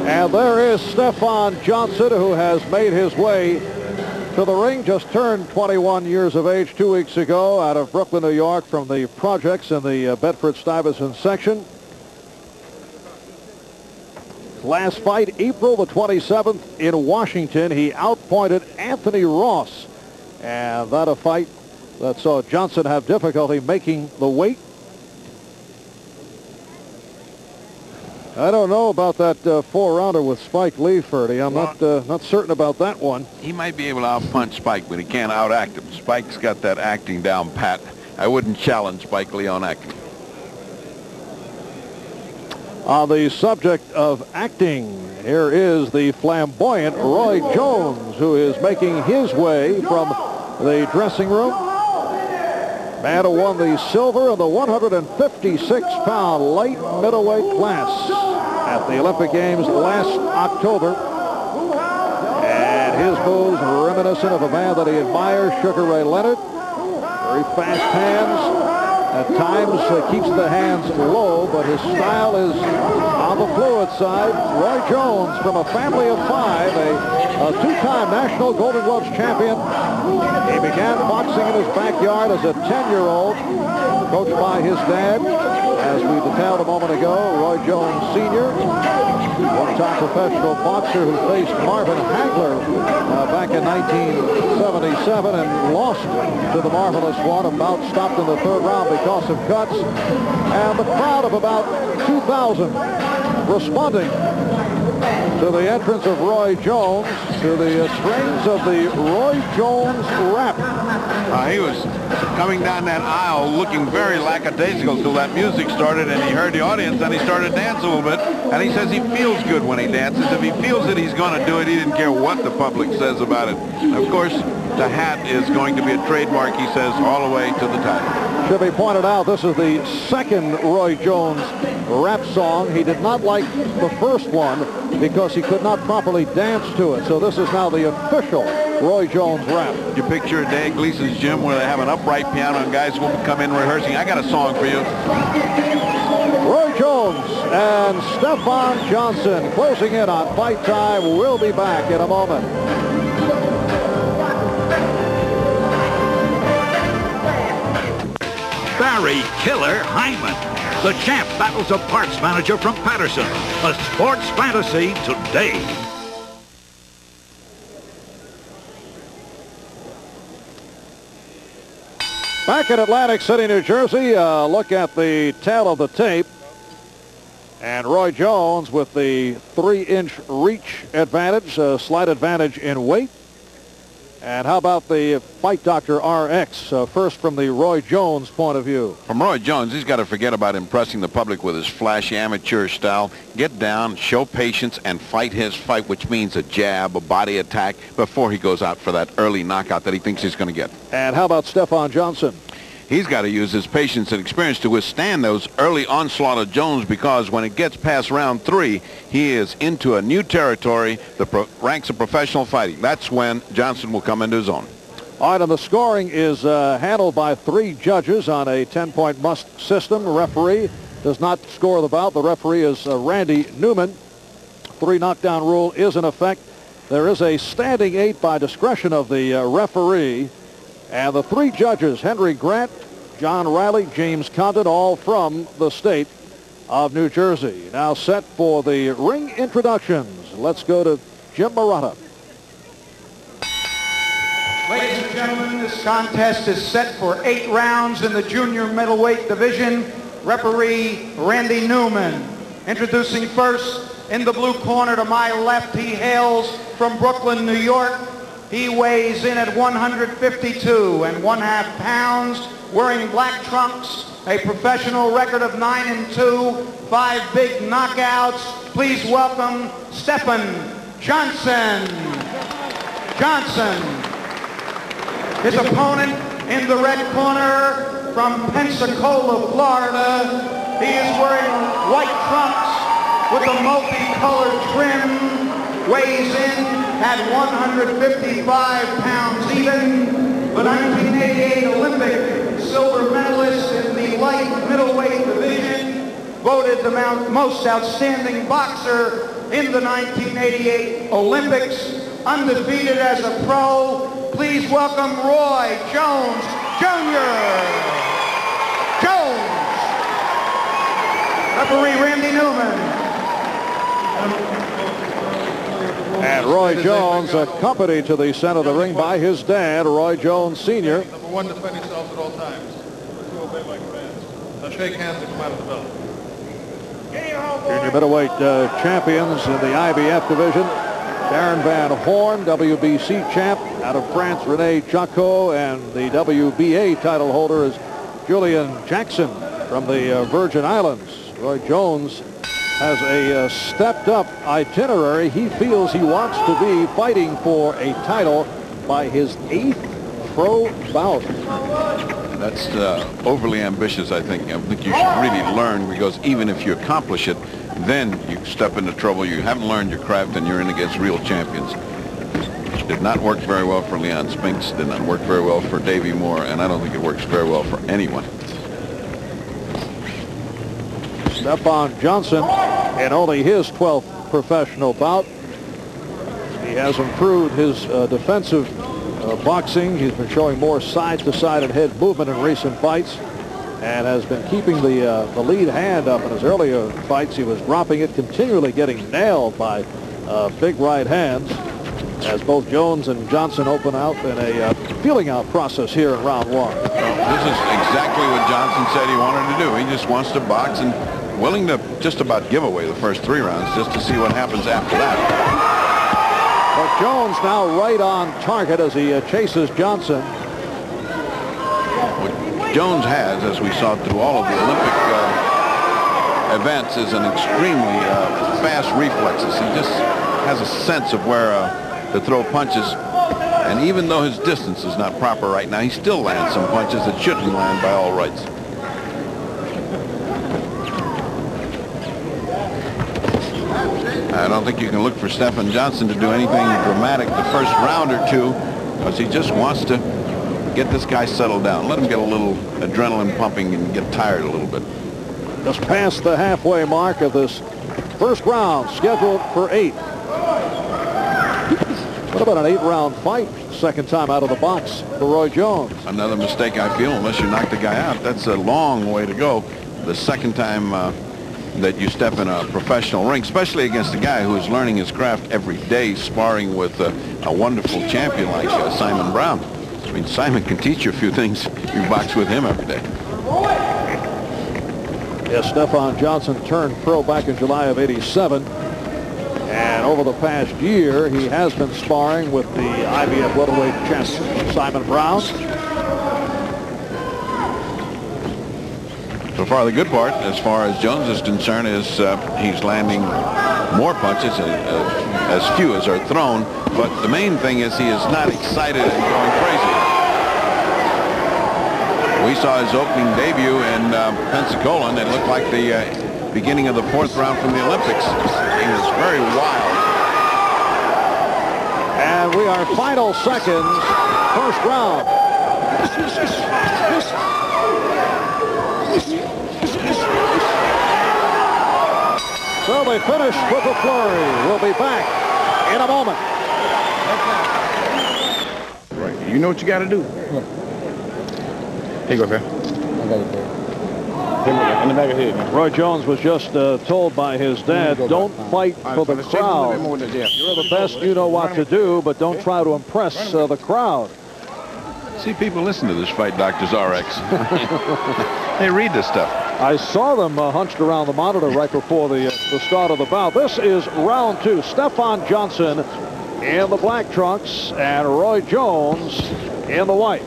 And there is Stefan Johnson, who has made his way to the ring. Just turned 21 years of age 2 weeks ago out of Brooklyn, New York, from the projects in the Bedford-Stuyvesant section. Last fight, April the 27th in Washington, he outpointed Anthony Ross. And that a fight that saw Johnson have difficulty making the weight. I don't know about that 4-rounder with Spike Lee, Ferdy. I'm not certain about that one. He might be able to outpunch Spike, but he can't outact him. Spike's got that acting down pat. I wouldn't challenge Spike Lee on acting. On the subject of acting, here is the flamboyant Roy Jones, who is making his way from the dressing room. Man who won the silver in the 156-pound light middleweight class at the Olympic Games last October. And his moves reminiscent of a man that he admires, Sugar Ray Leonard. Very fast hands. At times keeps the hands low, but his style is on the fluid side. Roy Jones, from a family of 5, a two-time national Golden Gloves champion. He began boxing in his backyard as a 10-year-old, coached by his dad. As we detailed a moment ago, Roy Jones Sr., one-time professional boxer who faced Marvin Hagler back in 1977 and lost to the Marvelous One. A bout stopped in the 3rd round because of cuts. And the crowd of about 2,000 responding to the entrance of Roy Jones to the strains of the Roy Jones rap. He was coming down that aisle looking very lackadaisical till that music started, and he heard the audience, and he started to dance a little bit. And he says he feels good when he dances. If he feels that he's going to do it, he didn't care what the public says about it. And of course, the hat is going to be a trademark, he says, all the way to the title. Should be pointed out, this is the 2nd Roy Jones rap song. He did not like the first one because he could not properly dance to it. So this is now the official Roy Jones rap. You picture a day at Gleason's gym where they have an upright piano and guys will come in rehearsing. I got a song for you. Roy Jones and Stefan Johnson closing in on Fight Time. We'll be back in a moment. Barry Killer Hyman. The champ battles a parts manager from Patterson. A sports fantasy today. Back in Atlantic City, New Jersey, look at the tail of the tape. And Roy Jones with the 3-inch reach advantage, slight advantage in weight. And how about the Fight Doctor RX, first from the Roy Jones point of view? From Roy Jones, he's got to forget about impressing the public with his flashy amateur style. Get down, show patience, and fight his fight, which means a jab, a body attack, before he goes out for that early knockout that he thinks he's going to get. And how about Stefan Johnson? He's got to use his patience and experience to withstand those early onslaught of Jones, because when it gets past round 3, he is into a new territory, the ranks of professional fighting. That's when Johnson will come into his own. All right, and the scoring is handled by 3 judges on a 10-point must system. Referee does not score the bout. The referee is Randy Newman. 3 knockdown rule is in effect. There is a standing 8 by discretion of the referee. And the 3 judges, Henry Grant, John Riley, James Condon, all from the state of New Jersey. Now set for the ring introductions. Let's go to Jim Marotta. Ladies and gentlemen, this contest is set for 8 rounds in the junior middleweight division. Referee Randy Newman. Introducing first, in the blue corner to my left, he hails from Brooklyn, New York. He weighs in at 152.5 pounds, wearing black trunks, a professional record of 9-2, 5 big knockouts. Please welcome Stefan Johnson. His opponent in the red corner from Pensacola, Florida. He is wearing white trunks with a multicolored trim. Weighs in at 155 pounds even. The 1988 Olympic silver medalist in the light middleweight division. Voted the most outstanding boxer in the 1988 Olympics, undefeated as a pro. Please welcome Roy Jones Jr. Jones. Referee Randy Newman. And Roy Jones accompanied to the center of the ring by his dad, Roy Jones Sr. Number one, defend yourselves at all times. To obey my commands. Now shake hands and come out of the belt. Junior middleweight champions in the IBF division. Darren Van Horn, WBC champ out of France, Rene Jacot, and the WBA title holder is Julian Jackson from the Virgin Islands. Roy Jones has a stepped-up itinerary. He feels he wants to be fighting for a title by his 8th pro bout. That's overly ambitious, I think. I think you should really learn, because even if you accomplish it, then you step into trouble. You haven't learned your craft, and you're in against real champions. Did not work very well for Leon Spinks. Did not work very well for Davey Moore, and I don't think it works very well for anyone. Stefan Johnson in only his 12th professional bout. He has improved his defensive boxing. He's been showing more side-to-side and head movement in recent fights, and has been keeping the lead hand up. In his earlier fights, he was dropping it, continually getting nailed by big right hands, as both Jones and Johnson open out in a feeling out process here in round 1. This is exactly what Johnson said he wanted to do. He just wants to box, and willing to just about give away the first 3 rounds just to see what happens after that. But Jones now right on target as he chases Johnson. What Jones has, as we saw through all of the Olympic events, is an extremely fast reflexes. He just has a sense of where to throw punches. And even though his distance is not proper right now, he still lands some punches that shouldn't land by all rights. I don't think you can look for Stefan Johnson to do anything dramatic the first round or two, because he just wants to get this guy settled down. Let him get a little adrenaline pumping and get tired a little bit. Just past the halfway mark of this first round, scheduled for 8. What about an 8-round fight? Second time out of the box for Roy Jones. Another mistake, I feel, unless you knock the guy out. That's a long way to go. The second time that you step in a professional ring, especially against a guy who is learning his craft every day, sparring with a wonderful champion like Simon Brown. I mean, Simon can teach you a few things. You box with him every day. Yes, Stefan Johnson turned pro back in July of '87. And over the past year, he has been sparring with the IBF welterweight champ, Simon Brown. So far, the good part, as far as Jones is concerned, is he's landing more punches, as few as are thrown. But the main thing is he is not excited and going crazy. We saw his opening debut in Pensacola, and it looked like the beginning of the 4th round from the Olympics. He was very wild. And we are final seconds, first round. So they finish with a flurry. We'll be back in a moment. Right. You know what you got to do. Here you go, Fair. I got it, Fair. In the back of the head, man. Roy Jones was just told by his dad, don't fight for the crowd. You're the best, you know what to do, but don't try to impress the crowd. See, people listen to this Fight Doctors RX. They read this stuff. I saw them hunched around the monitor right before the start of the bout. This is round 2. Stefan Johnson in the black trunks and Roy Jones in the white.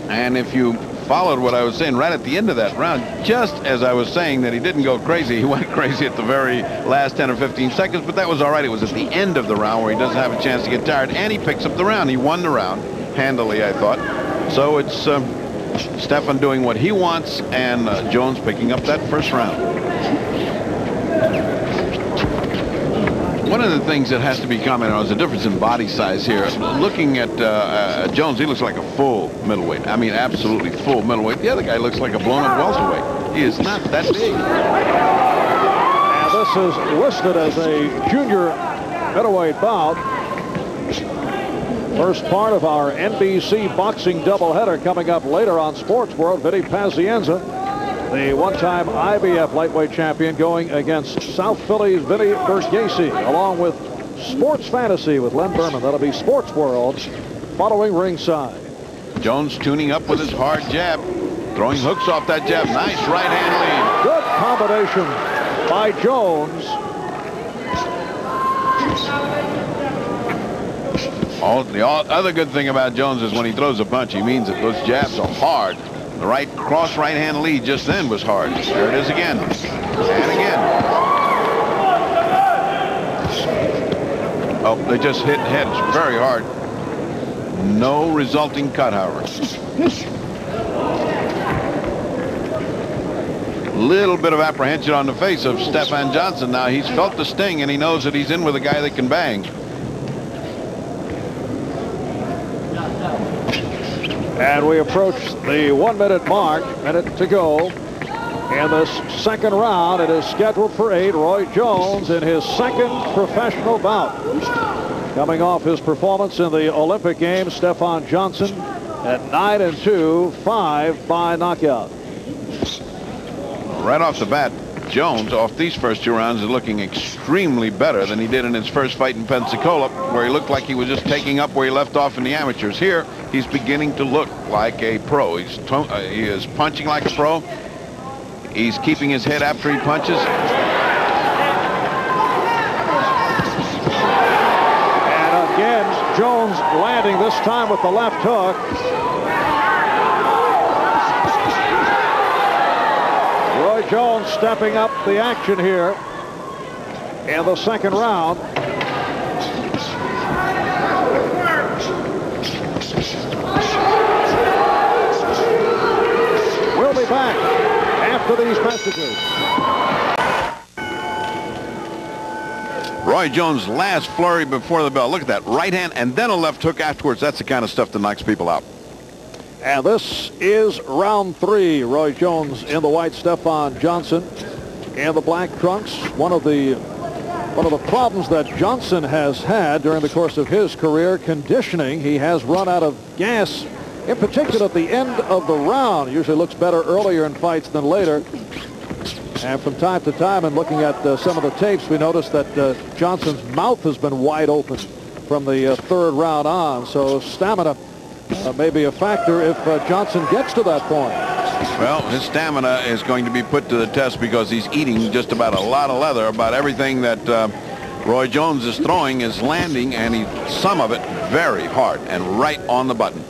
And if you followed what I was saying right at the end of that round, just as I was saying that he didn't go crazy, he went crazy at the very last 10 or 15 seconds, but that was all right. It was at the end of the round where he doesn't have a chance to get tired, and he picks up the round. He won the round handily, I thought. So it's Stefan doing what he wants, and Jones picking up that first round. One of the things that has to be commented on is the difference in body size here. Looking at Jones, he looks like a full middleweight. I mean, absolutely full middleweight. The other guy looks like a blown-up welterweight. He is not that big. And this This is listed as a junior middleweight bout. First part of our NBC boxing doubleheader coming up later on Sports World. Vinny Pazienza, the one-time IBF lightweight champion, going against South Philly's Vinny Bergese, along with Sports Fantasy with Len Berman. That'll be Sports World following ringside. Jones tuning up with his hard jab, throwing hooks off that jab. Nice right hand lead. Good combination by Jones. The other good thing about Jones is when he throws a punch, he means it. Those jabs are hard. The right cross right hand lead just then was hard. There it is again. And again. Oh, they just hit heads very hard. No resulting cut, however. Little bit of apprehension on the face of Stefan Johnson. Now he's felt the sting and he knows that he's in with a guy that can bang. And we approach the 1 minute mark, minute to go. In this second round, it is scheduled for 8. Roy Jones in his second professional bout. Coming off his performance in the Olympic Games, Stefan Johnson at 9-2, 5 by knockout. Right off the bat, Jones, off these first 2 rounds, is looking extremely better than he did in his first fight in Pensacola, where he looked like he was just taking up where he left off in the amateurs. Here, he's beginning to look like a pro. He is punching like a pro. He's keeping his head after he punches. And again, Jones landing this time with the left hook. Roy Jones stepping up the action here in the second round. We'll be back after these messages. Roy Jones' last flurry before the bell. Look at that right hand and then a left hook afterwards. That's the kind of stuff that knocks people out. And this is round 3. Roy Jones in the white, Stefan Johnson in the black trunks. One of the problems that Johnson has had during the course of his career, conditioning. He has run out of gas, in particular at the end of the round. Usually looks better earlier in fights than later. And from time to time, and looking at some of the tapes, we noticed that Johnson's mouth has been wide open from the third round on. So stamina may be a factor if Johnson gets to that point. Well, his stamina is going to be put to the test because he's eating just about a lot of leather. About everything that Roy Jones is throwing is landing, and some of it very hard and right on the button.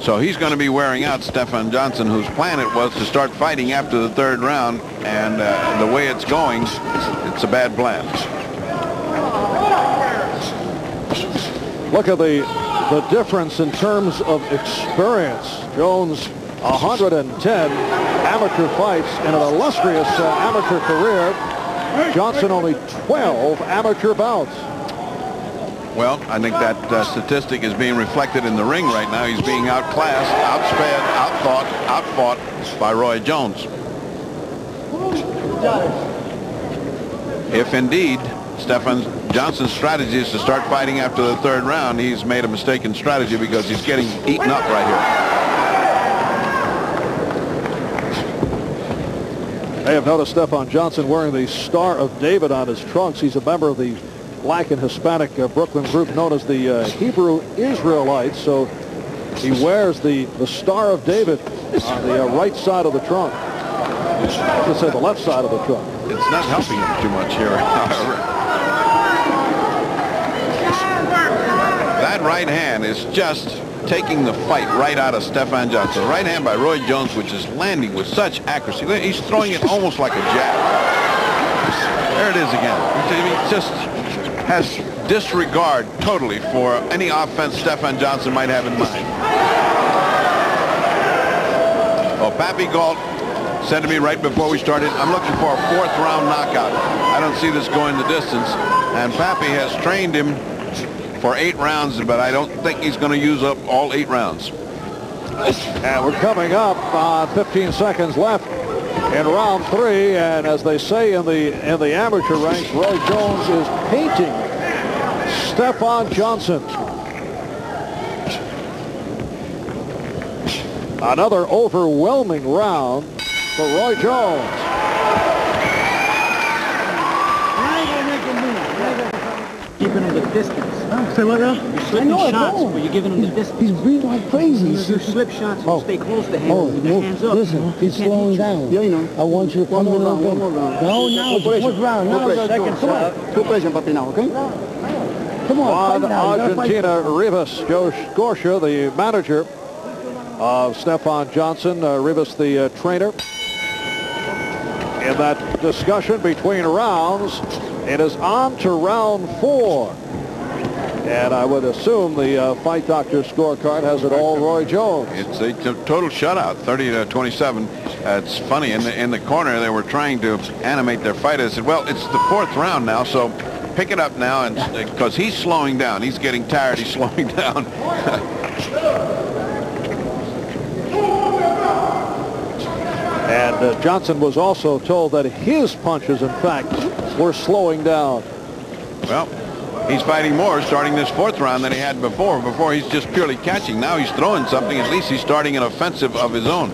So he's going to be wearing out Stefan Johnson, whose plan it was to start fighting after the third round, and the way it's going, it's a bad plan. Look at the difference in terms of experience. Jones, 110 amateur fights in an illustrious amateur career. Johnson only 12 amateur bouts. Well, I think that statistic is being reflected in the ring right now. He's being outclassed, outsped, outfought by Roy Jones. If indeed Stefan Johnson's strategy is to start fighting after the third round, he's made a mistaken strategy because he's getting eaten up right here. I have noticed Stefan Johnson wearing the Star of David on his trunks. He's a member of the Black and Hispanic Brooklyn group known as the Hebrew Israelites. So he wears the Star of David on the right side of the trunk. I should say the left side of the trunk. It's not helping him too much here, however. That right hand is just taking the fight right out of Stefan Johnson. Right hand by Roy Jones, which is landing with such accuracy. He's throwing it almost like a jab. There it is again. He just has disregard totally for any offense Stefan Johnson might have in mind. Well, Pappy Galt said to me right before we started, I'm looking for a 4th round knockout. I don't see this going the distance. And Pappy has trained him for 8 rounds, but I don't think he's going to use up all 8 rounds. And we're coming up on 15 seconds left in round 3, and as they say in the amateur ranks, Roy Jones is painting Stefan Johnson. Another overwhelming round for Roy Jones. Giving him the distance. Say what now? You're slipping shots, but you're giving him the distance. He's breathing like crazy. You do slip shots, you stay close to him. With your hands up. Listen, he's slowing down. Yeah, you know. I want you to come in a little bit. No, now it's the fourth round. Now it's the second shot. Two pressure, papi, now, okay? Come on, Juan Argentina Rivas Scotia, the manager of Stefan Johnson, Rivas the trainer. In that discussion between rounds, it is on to round 4. And I would assume the Fight Doctor scorecard has it all Roy Jones. It's a total shutout, 30-27. It's funny, in the corner they were trying to animate their fight. I said, well, it's the 4th round now, so pick it up now, and because he's slowing down. He's getting tired. He's slowing down. And Johnson was also told that his punches, in fact, were slowing down. Well, he's fighting more starting this 4th round than he had before. Before he's just purely catching. Now he's throwing something. At least he's starting an offensive of his own.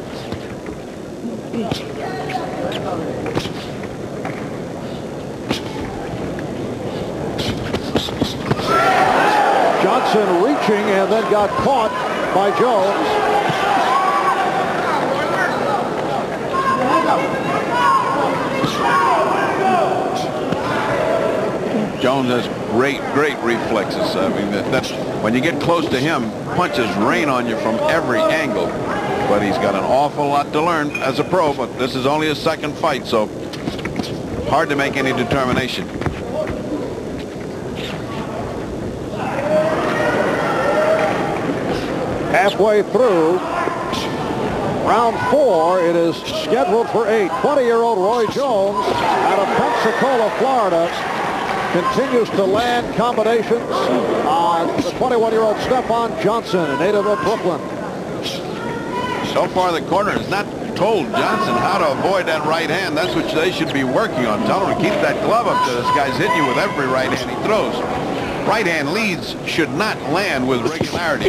Johnson reaching and then got caught by Jones. Jones has great reflexes. I mean, that's when you get close to him, punches rain on you from every angle. But he's got an awful lot to learn as a pro, but this is only his 2nd fight, so hard to make any determination. Halfway through round 4, it is scheduled for 8. 20-year-old Roy Jones out of Pensacola, Florida, continues to land combinations on the 21-year-old Stefan Johnson, a native of Brooklyn. So far, the corner has not told Johnson how to avoid that right hand. That's what they should be working on. Tell him to keep that glove up there. This guy's hitting you with every right hand he throws. Right hand leads should not land with regularity.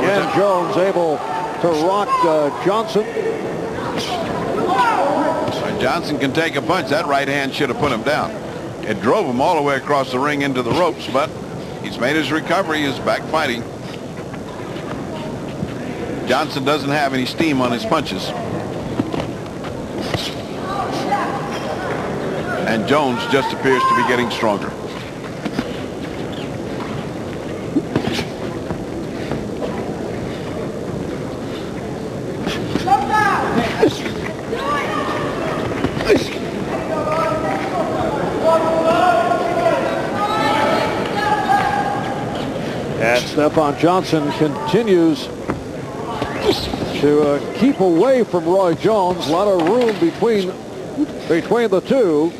Again, Jones able to rock Johnson. Johnson can take a punch. That right hand should have put him down. It drove him all the way across the ring into the ropes, but he's made his recovery. He's back fighting. Johnson doesn't have any steam on his punches. And Jones just appears to be getting stronger. And Stefan Johnson continues to keep away from Roy Jones. A lot of room between the two.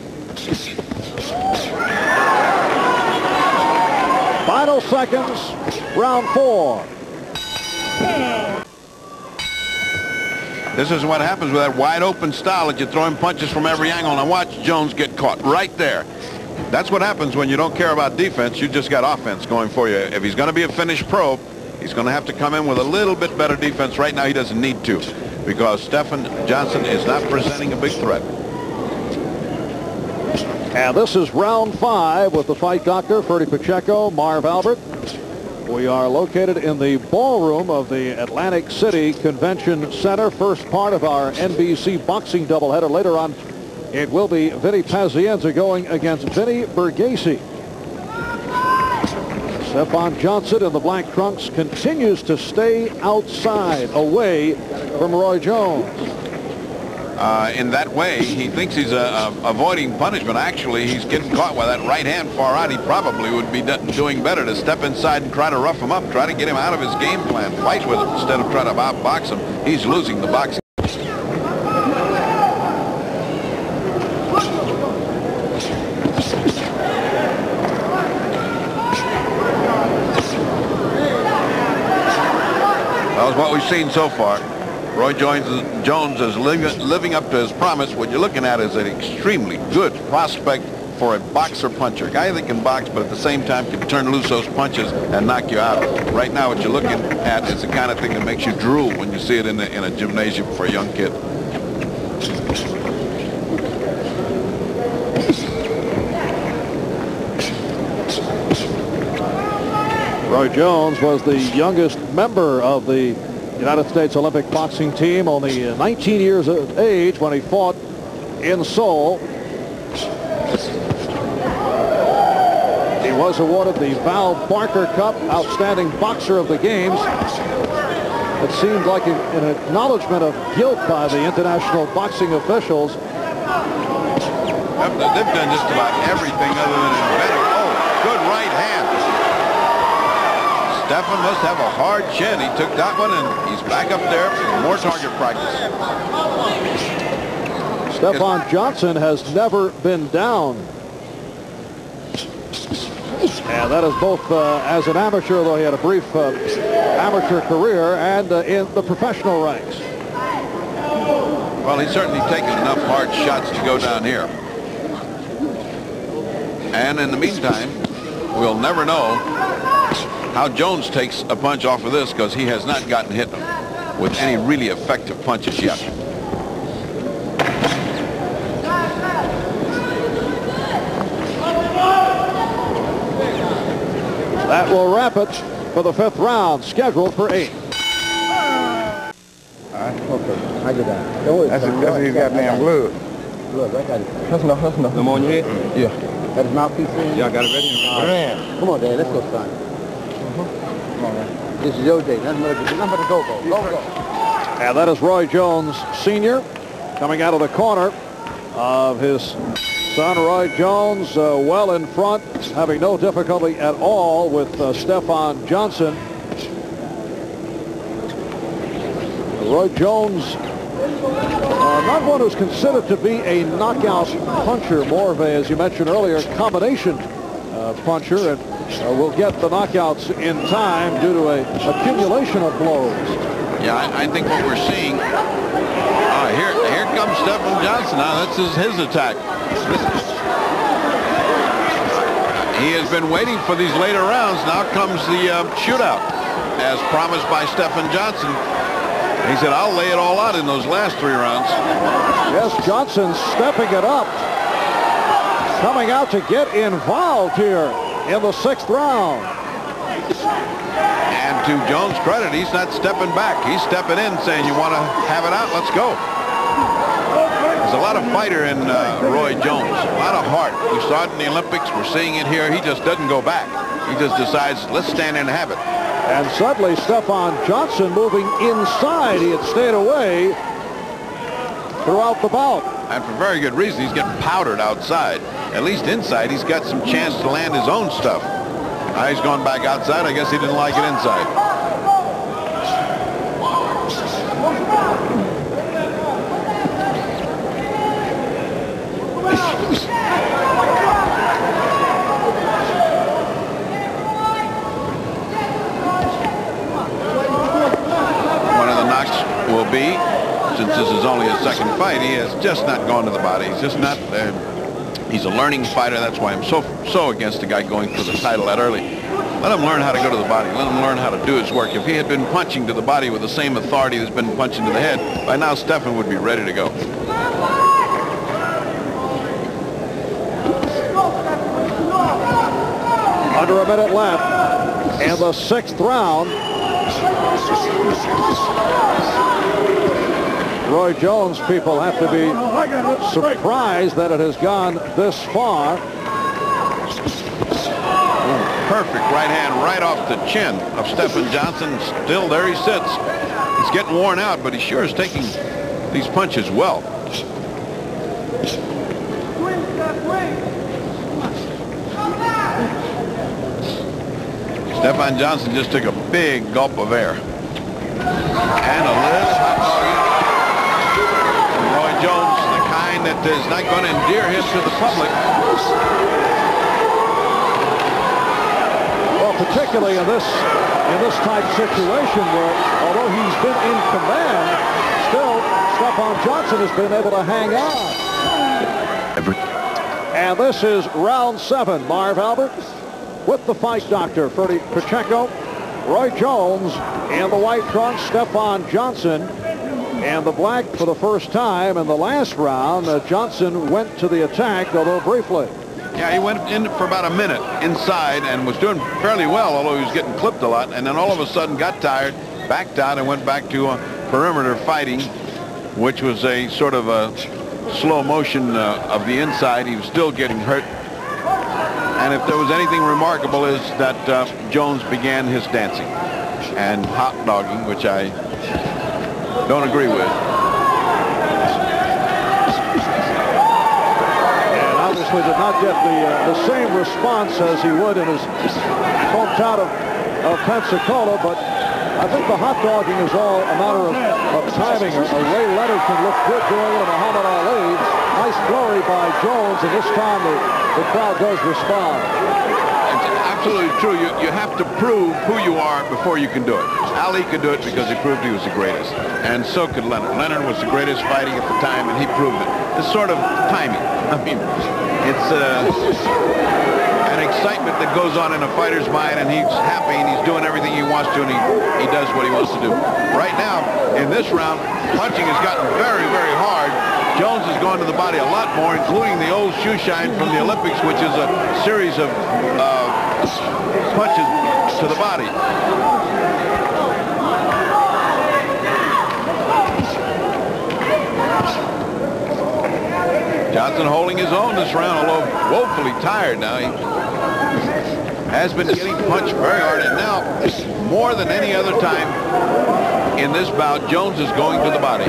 Final seconds, round 4. This is what happens with that wide open style that you're throwing punches from every angle. Now watch Jones get caught right there. That's what happens when you don't care about defense. You just got offense going for you. If he's going to be a finished pro, he's going to have to come in with a little bit better defense. Right now he doesn't need to, because Stefan Johnson is not presenting a big threat. And this is round 5 with the Fight Doctor, Ferdy Pacheco, Marv Albert. We are located in the ballroom of the Atlantic City Convention Center. First part of our NBC boxing doubleheader. Later on, it will be Vinny Pazienza going against Vinny Bergesi. Stefan Johnson in the black trunks continues to stay outside, away from Roy Jones. In that way, he thinks he's avoiding punishment. Actually, he's getting caught with that right hand far out. He probably would be doing better to step inside and try to rough him up, try to get him out of his game plan, fight with him instead of trying to outbox him. He's losing the boxing. That was what we've seen so far. Roi Jones is living up to his promise. What you're looking at is an extremely good prospect for a boxer puncher. A guy that can box, but at the same time can turn loose those punches and knock you out. Right now, what you're looking at is the kind of thing that makes you drool when you see it in a gymnasium for a young kid. Roi Jones was the youngest member of the United States Olympic boxing team, only 19 years of age when he fought in Seoul. He was awarded the Val Barker Cup Outstanding Boxer of the Games. It seemed like an acknowledgement of guilt by the international boxing officials. They've done just about everything other than inventing. Oh, good right hand. Stephan must have a hard chin. He took that one, and he's back up there for more target practice. Stefan Johnson has never been down. And that is both as an amateur, though he had a brief amateur career, and in the professional ranks. Well, he's certainly taken enough hard shots to go down here. And in the meantime, we'll never know how Jones takes a punch off of this, because he has not gotten hit with any really effective punches yet. That will wrap it for the 5th round, scheduled for 8. Okay, I get that. That's his goddamn blood. Blood, I got it. That's enough. Them on your head? Yeah. That is mouthpiece in? Y'all got it ready? Man. Come on, Dad, let's go, son. Come on, man. This is your day. Nothing but the go. And that is Roi Jones Sr. coming out of the corner of his son, Roi Jones, well in front, having no difficulty at all with Stefan Johnson. Roi Jones, not one who's considered to be a knockout puncher, more of a, as you mentioned earlier, combination puncher, and will get the knockouts in time due to a accumulation of blows. Yeah, I think what we're seeing, here comes Stefan Johnson. Now that's his attack. He has been waiting for these later rounds. Now comes the shootout, as promised by Stefan Johnson. He said, I'll lay it all out in those last 3 rounds. Yes, Johnson stepping it up, coming out to get involved here in the 6th round. And to Jones' credit, he's not stepping back. He's stepping in, saying, you want to have it out? Let's go. There's a lot of fighter in Roi Jones, a lot of heart. We saw it in the Olympics. We're seeing it here. He just doesn't go back. He just decides, let's stand in and have it. And suddenly Stefan Johnson moving inside. He had stayed away throughout the bout. And for very good reason. He's getting powdered outside. At least inside, he's got some chance to land his own stuff. Now he's gone back outside. I guess he didn't like it inside. One of the knocks will be, since this is only his 2nd fight, he has just not gone to the body. He's just not there. He's a learning fighter. That's why I'm so against the guy going for the title that early. Let him learn how to go to the body. Let him learn how to do his work. If he had been punching to the body with the same authority that's been punching to the head, by now Stephan would be ready to go. Under a minute left in the 6th round. Roi Jones people have to be surprised that it has gone this far. Perfect right hand right off the chin of Stefan Johnson. Still there he sits. He's getting worn out, but he sure is taking these punches well. Stefan Johnson just took a big gulp of air. And a little hot doggy. Roi Jones, the kind that is not going to endear him to the public. Well, particularly in this type situation where, although he's been in command, still Stefan Johnson has been able to hang on. And this is round 7. Marv Albert with the fight doctor, Freddie Pacheco, Roi Jones in the white trunks, Stefan Johnson and the black for the first time. In the last round, Johnson went to the attack, although briefly. Yeah, he went in for about a minute inside and was doing fairly well, although he was getting clipped a lot. And then all of a sudden got tired, backed out, and went back to perimeter fighting, which was a sort of a slow motion of the inside. He was still getting hurt. And if there was anything remarkable is that Jones began his dancing and hot dogging, which I don't agree with. And obviously did not get the same response as he would in his hometown of Pensacola, but I think the hot dogging is all a matter of timing. Ray Leonard can look good doing it, Muhammad Ali. Nice flurry by Jones, and this time the crowd does respond. It's absolutely true. You have to prove who you are before you can do it. Ali could do it because he proved he was the greatest, and so could Leonard. Leonard was the greatest fighting at the time, and he proved it. It's sort of timing. I mean, it's an excitement that goes on in a fighter's mind, and he's happy, and he's doing everything he wants to, and he does what he wants to do. Right now, in this round, punching has gotten very, very hard. Jones has gone to the body a lot more, including the old shoe shine from the Olympics, which is a series of punches to the body. Johnson holding his own this round, although woefully tired now. He has been getting punched very hard, and now, more than any other time in this bout, Jones is going to the body.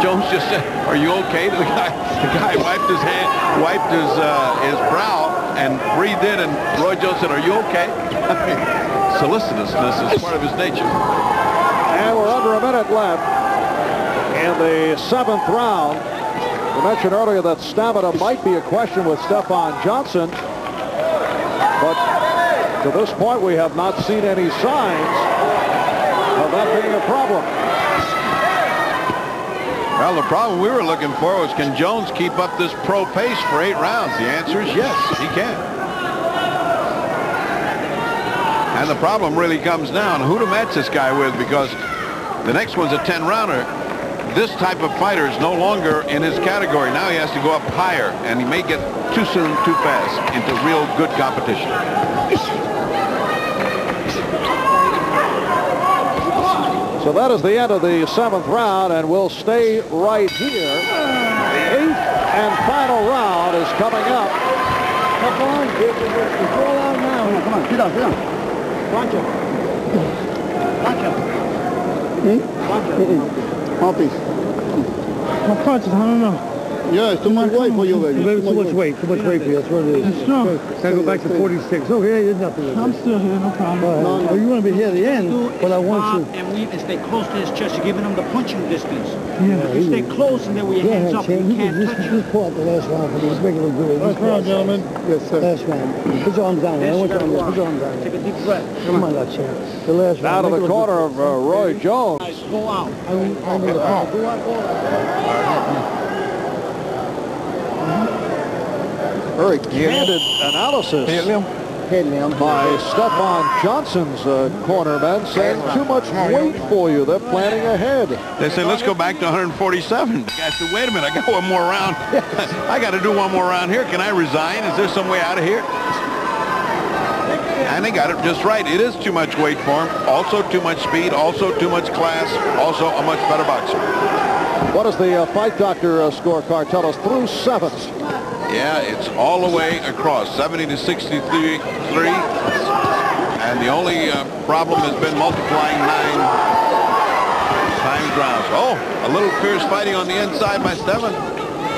Jones just said, "Are you okay?" The guy wiped his hand, wiped his brow, and breathed in. And Roi Jones said, "Are you okay?" I mean, solicitousness is part of his nature. And we're under a minute left in the 7th round. We mentioned earlier that stamina might be a question with Stefan Johnson, but to this point, we have not seen any signs of that being a problem. Well, the problem we were looking for was, can Jones keep up this pro pace for 8 rounds? The answer is yes, he can. And the problem really comes down who to match this guy with, because the next one's a 10-rounder. This type of fighter is no longer in his category. Now he has to go up higher, and he may get too soon, too fast into real good competition. So that is the end of the 7th round, and we'll stay right here. The 8th and final round is coming up. Come on, it's all out now. Come on, sit down, sit down. Blanco. One piece. My punches, I don't know. Yeah, it's too much weight for you, baby. Too much weight for you. That's what it is. It's strong. Gotta go back to 46. Okay, there's nothing. I'm still here, no problem. No, you want to be here at the end, but I want you. And weave and stay close to his chest. You're giving him the punching distance. Yeah. You stay close, and then with your hands up, you can't touch him. He fought the last round for me. He's making him good. Last round, gentlemen. Yes, sir. Last round. Put your arms down. I want your arms down. Put your arms down. Take a deep breath. Come on, that champ. The last round. Now to the corner of Roi Jones. Go out. I need a pump. Very candid analysis by Stefan Johnson's cornermen, saying too much weight for you. They're planning ahead. They say, let's go back to 147. The guy said, wait a minute, I got one more round. I got to do one more round here. Can I resign? Is there some way out of here? And they got it just right. It is too much weight for him. Also too much speed. Also too much class. Also a much better boxer. What does the fight doctor scorecard tell us? Through 7. Yeah, it's all the way across, 70 to 63, and the only problem has been multiplying 9 times rounds. Oh, a little fierce fighting on the inside by Stephan,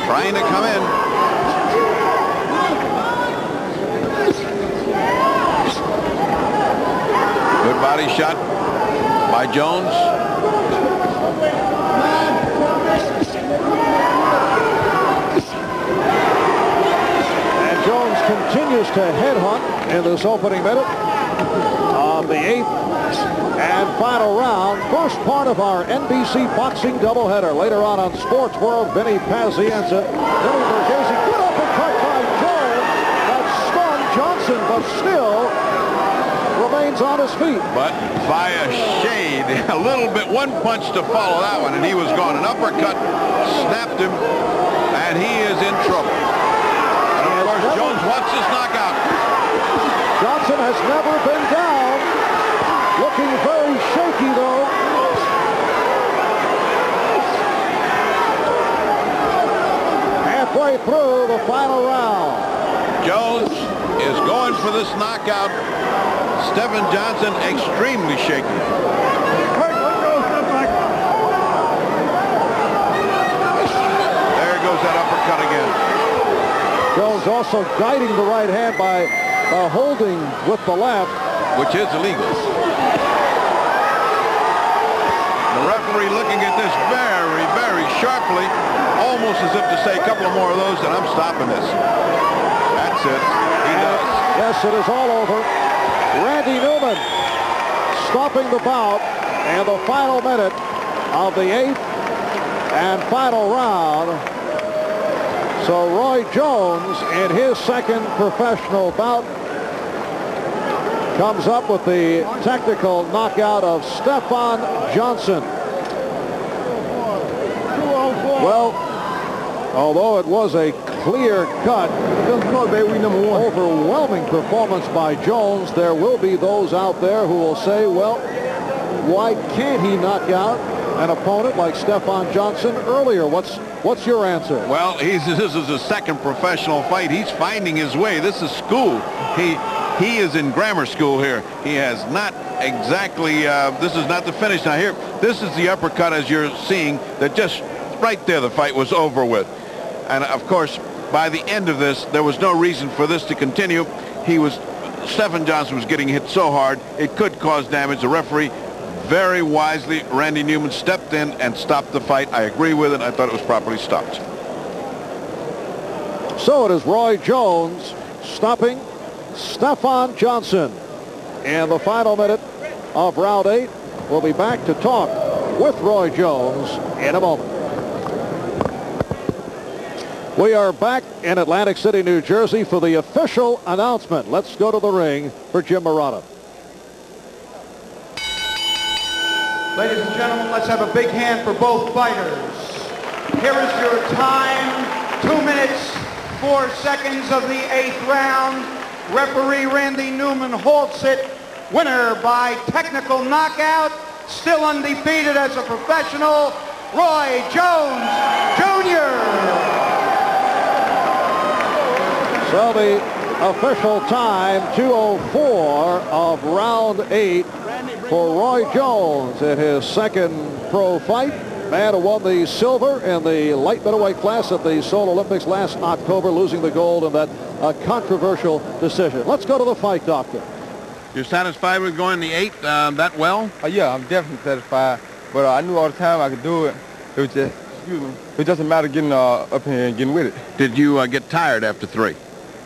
trying to come in. Good body shot by Jones. Continues continues to headhunt in this opening minute of the 8th and final round. First part of our NBC boxing doubleheader. Later on Sports World, Vinny Pazienza. Vinny Borghese, good uppercut by Jones. That stunned Johnson, but still remains on his feet. But by a shade, a little bit, one punch to follow that one, and he was gone. An uppercut snapped him, and he is in trouble. And of course, Jones wants this knockout. Johnson has never been down. Looking very shaky, though. Halfway through the final round. Jones is going for this knockout. Stefan Johnson extremely shaky. There goes that uppercut again. Jones also guiding the right hand by holding with the left, which is illegal. The referee looking at this very, very sharply, almost as if to say a couple of more of those and I'm stopping this. That's it. He does. Yes, it is all over. Randy Newman stopping the bout and the final minute of the 8th and final round. So Roy Jones in his second professional bout comes up with the technical knockout of Stefan Johnson. Well, although it was a clear-cut, overwhelming performance by Jones, there will be those out there who will say, well, why can't he knock out an opponent like Stefan Johnson earlier? What's your answer? Well, this is his second professional fight. He's finding his way. This is school. He is in grammar school here. He has not exactly, this is not the finish. Now here, this is the uppercut as you're seeing that just right there the fight was over with. And of course, by the end of this, there was no reason for this to continue. Stefan Johnson was getting hit so hard, it could cause damage. The referee, very wisely, Randy Newman, stepped in and stopped the fight. I agree with it. I thought it was properly stopped. So it is Roy Jones stopping Stefan Johnson in the final minute of round 8. We'll be back to talk with Roy Jones in a moment. We are back in Atlantic City, New Jersey for the official announcement. Let's go to the ring for Jim Murata. Ladies and gentlemen, let's have a big hand for both fighters. Here is your time, 2 minutes, 4 seconds of the 8th round. Referee Randy Newman halts it. Winner by technical knockout, still undefeated as a professional, Roy Jones, Jr. So the official time, 2:04 of round 8 for Roy Jones in his second pro fight. Man who won the silver in the light middleweight class at the Seoul Olympics last October, losing the gold in that controversial decision. Let's go to the fight, doctor. You're satisfied with going the 8th that well? Yeah, I'm definitely satisfied. But I knew all the time I could do it. It was just, it doesn't matter getting up here and getting with it. Did you get tired after 3?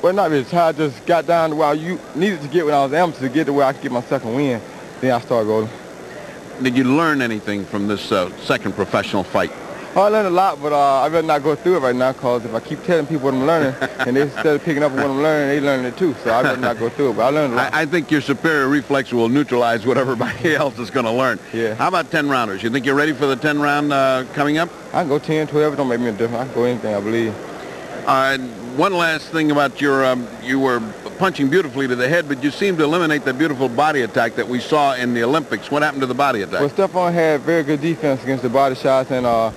Well, not really tired. I just got down to where you needed to get when I was amateur to get to where I could get my second win. Then I started going. Did you learn anything from this second professional fight? Oh, I learned a lot, but I better not go through it right now, because if I keep telling people what I'm learning, and they instead of picking up on what I'm learning, they learning it too. So I better not go through it, but I learned a lot. I think your superior reflex will neutralize what everybody else is going to learn. Yeah. How about 10-rounders? You think you're ready for the 10-round coming up? I can go 10, 12. It don't make me a difference. I can go anything, I believe. One last thing about your, you were punching beautifully to the head, but you seemed to eliminate that beautiful body attack that we saw in the Olympics. What happened to the body attack? Well, Stefan had very good defense against the body shots, and I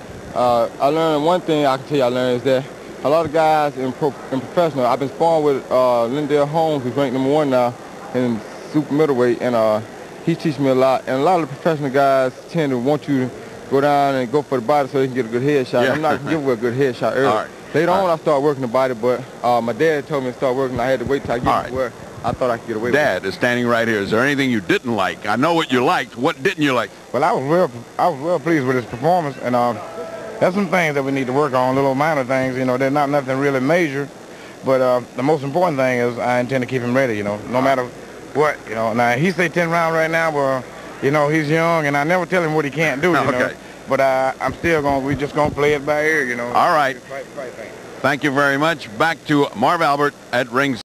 learned one thing I can tell you I learned is that a lot of guys in professional, I've been sparring with Lindell Holmes, who's ranked #1 now in super middleweight, and he teaches me a lot. And a lot of the professional guys tend to want you to go down and go for the body so they can get a good headshot. Yeah. I'm not going to give away a good headshot early. Right. Later on, I started working the body, but my dad told me to start working. I had to wait till I get to where I thought I could get away with it. Dad is standing right here. Is there anything you didn't like? I know what you liked. What didn't you like? Well, I was real pleased with his performance, and there's some things that we need to work on, little minor things. You know, they're not nothing really major, But the most important thing is I intend to keep him ready, you know, no matter what, you know. Now, he say 10 rounds right now, but, you know, he's young, and I never tell him what he can't do, you know. But I'm still we just going to play it by ear, you know. All right. Thank you very much. Back to Marv Albert at ringside.